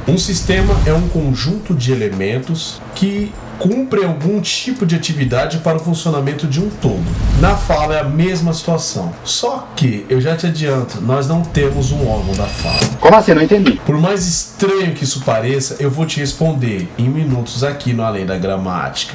Um sistema é um conjunto de elementos que cumpre algum tipo de atividade para o funcionamento de um todo. Na fala é a mesma situação, só que, eu já te adianto, nós não temos um órgão da fala. Como assim? Não entendi. Por mais estranho que isso pareça, eu vou te responder em minutos aqui no Além da Gramática.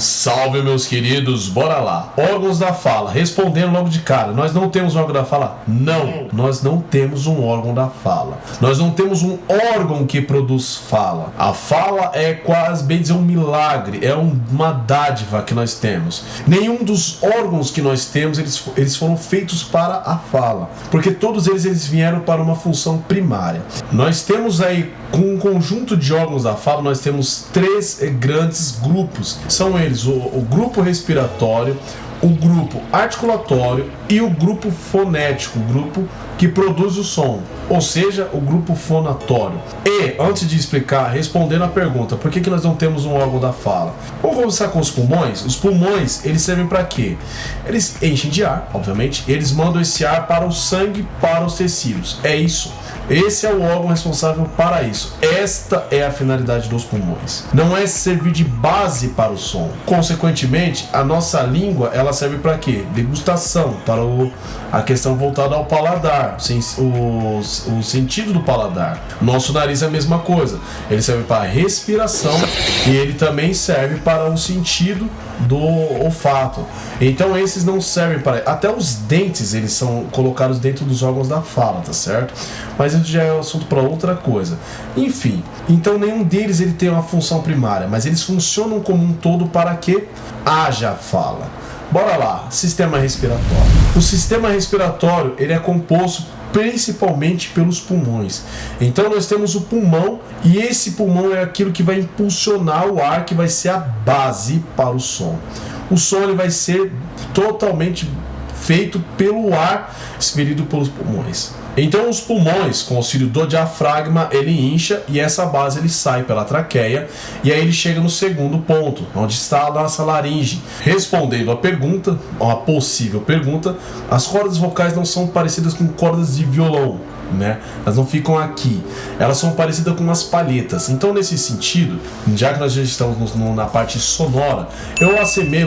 Salve, meus queridos, bora lá. Órgãos da fala, respondendo logo de cara, nós não temos órgão da fala? Não, nós não temos um órgão da fala. Nós não temos um órgão que produz fala. A fala é quase bem dizer um milagre, é uma dádiva que nós temos. Nenhum dos órgãos que nós temos, eles foram feitos para a fala, porque todos eles vieram para uma função primária. Nós temos aí, com um conjunto de órgãos da fala, nós temos três grandes grupos. São eles o grupo respiratório, o grupo articulatório e o grupo fonético, o grupo que produz o som, ou seja, o grupo fonatório. E, antes de explicar, respondendo a pergunta, por que nós não temos um órgão da fala? Vamos começar com os pulmões. Os pulmões, eles servem para quê? Eles enchem de ar, obviamente, eles mandam esse ar para o sangue, para os tecidos. É isso. Esse é o órgão responsável para isso. Esta é a finalidade dos pulmões. Não é servir de base para o som. Consequentemente, a nossa língua, ela serve para quê? Degustação, para a questão voltada ao paladar, o sentido do paladar. Nosso nariz é a mesma coisa. Ele serve para a respiração e ele também serve para o sentido do olfato. Então esses não servem para... Até os dentes, eles são colocados dentro dos órgãos da fala, tá certo? Mas isso já é um assunto para outra coisa. Enfim, então nenhum deles ele tem uma função primária, mas eles funcionam como um todo para que haja fala. Bora lá, sistema respiratório. O sistema respiratório, ele é composto principalmente pelos pulmões. Então nós temos o pulmão, e esse pulmão é aquilo que vai impulsionar o ar, que vai ser a base para o som. O som ele vai ser totalmente feito pelo ar expelido pelos pulmões. Então os pulmões, com o auxílio do diafragma, ele incha e essa base ele sai pela traqueia, e aí ele chega no segundo ponto, onde está a nossa laringe. Respondendo a pergunta, a possível pergunta, as cordas vocais não são parecidas com cordas de violão, né? Elas não ficam aqui, elas são parecidas com umas palhetas. Então nesse sentido, já que nós já estamos na parte sonora, eu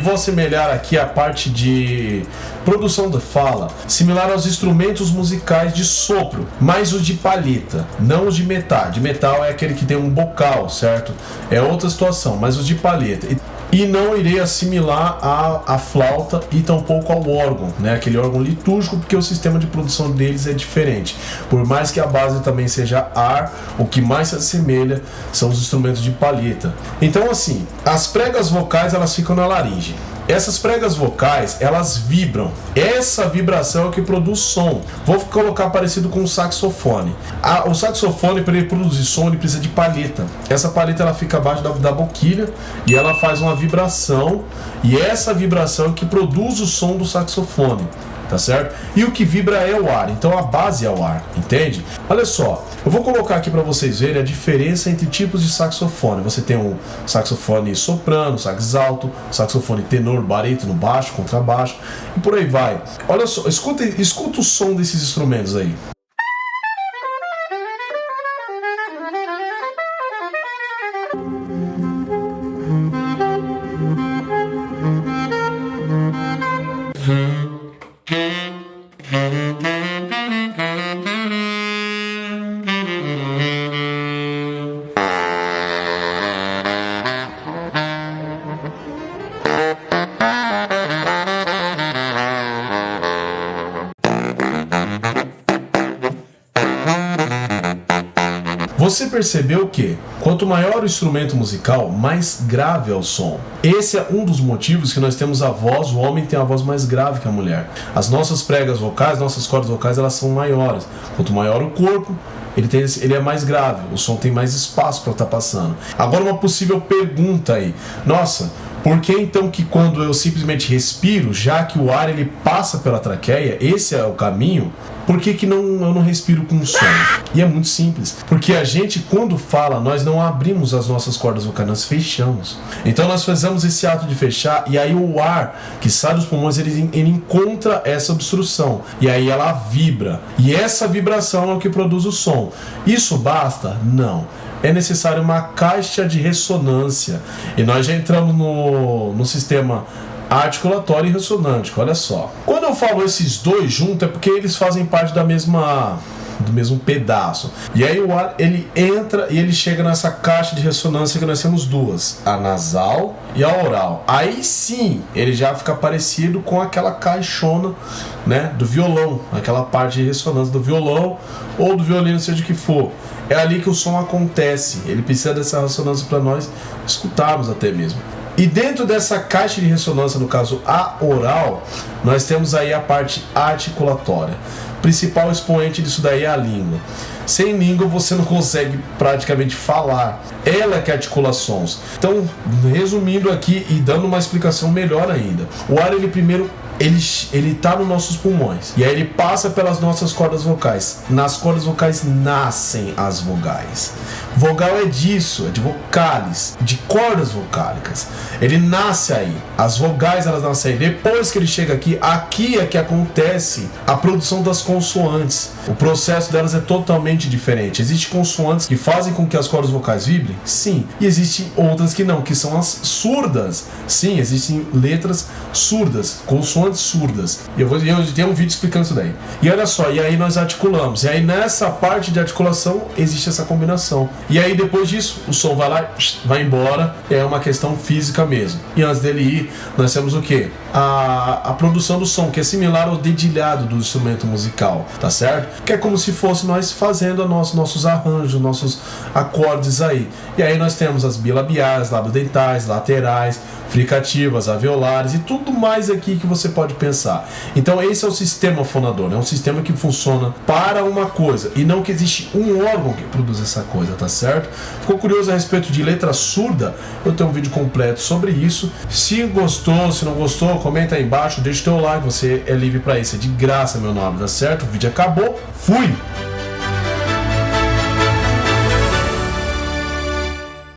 vou assemelhar aqui a parte de produção de fala, similar aos instrumentos musicais de sopro, mas os de palheta, não os de metal. De metal é aquele que tem um bocal, certo? É outra situação, mas os de palheta. E não irei assimilar a flauta e tampouco ao órgão, né? Aquele órgão litúrgico, porque o sistema de produção deles é diferente. Por mais que a base também seja ar, o que mais se assemelha são os instrumentos de palheta. Então assim, as pregas vocais elas ficam na laringe. Essas pregas vocais, elas vibram. Essa vibração é o que produz som. Vou colocar parecido com o saxofone. O saxofone, para ele produzir som, ele precisa de palheta. Essa palheta ela fica abaixo da boquilha e ela faz uma vibração. E essa vibração é o que produz o som do saxofone. Tá certo? E o que vibra é o ar, então a base é o ar, entende? Olha só, eu vou colocar aqui para vocês verem a diferença entre tipos de saxofone. Você tem um saxofone soprano, sax alto, saxofone tenor, barítono, baixo, contrabaixo e por aí vai. Olha só, escuta o som desses instrumentos aí. Você percebeu que, quanto maior o instrumento musical, mais grave é o som. Esse é um dos motivos que nós temos a voz, o homem tem a voz mais grave que a mulher. As nossas pregas vocais, nossas cordas vocais, elas são maiores. Quanto maior o corpo, ele é mais grave, o som tem mais espaço para estar passando. Agora uma possível pergunta aí. Nossa, Por que então que quando eu simplesmente respiro, já que o ar ele passa pela traqueia, esse é o caminho, por que que eu não respiro com som? E é muito simples, porque a gente quando fala, nós não abrimos as nossas cordas vocais, nós fechamos. Então nós fazemos esse ato de fechar e aí o ar que sai dos pulmões, ele encontra essa obstrução e aí ela vibra. E essa vibração é o que produz o som. Isso basta? Não. É necessário uma caixa de ressonância. E nós já entramos no sistema articulatório e ressonante. Olha só. Quando eu falo esses dois juntos, é porque eles fazem parte do mesmo pedaço. E aí o ar, ele entra e ele chega nessa caixa de ressonância que nós temos duas, a nasal e a oral. Aí sim, ele já fica parecido com aquela caixona, né, do violão, aquela parte de ressonância do violão ou do violino, seja o que for. É ali que o som acontece. Ele precisa dessa ressonância para nós escutarmos até mesmo. E dentro dessa caixa de ressonância, no caso a oral, nós temos aí a parte articulatória. O principal expoente disso daí é a língua. Sem língua você não consegue praticamente falar. Ela é que articula sons. Então, resumindo aqui e dando uma explicação melhor ainda. O ar, ele primeiro ele tá nos nossos pulmões. E aí ele passa pelas nossas cordas vocais. Nas cordas vocais nascem as vogais. Vogal é disso, é de vocales, de cordas vocálicas. Ele nasce aí. As vogais, elas nascem aí. Depois que ele chega aqui é que acontece a produção das consoantes. O processo delas é totalmente diferente. Existem consoantes que fazem com que as cordas vocais vibrem? Sim. E existem outras que não, que são as surdas. Sim, existem letras surdas, consoantes surdas. Eu tenho um vídeo explicando isso daí. E olha só, e aí nós articulamos. E aí nessa parte de articulação existe essa combinação. E aí depois disso, o som vai lá, vai embora. É uma questão física mesmo. E antes dele ir, nós temos o quê? A produção do som, que é similar ao dedilhado do instrumento musical, tá certo? Que é como se fosse nós fazendo nossos arranjos, nossos acordes aí. E aí nós temos as bilabiais, labiodentais, laterais, fricativas, alveolares e tudo mais aqui que você pode pensar. Então esse é o sistema fonador, é um sistema que funciona para uma coisa e não que existe um órgão que produz essa coisa, tá certo? Ficou curioso a respeito de letra surda? Eu tenho um vídeo completo sobre isso. Se gostou, se não gostou, comenta aí embaixo, deixa o teu like, você é livre para isso, é de graça, meu nome, tá certo? O vídeo acabou, fui!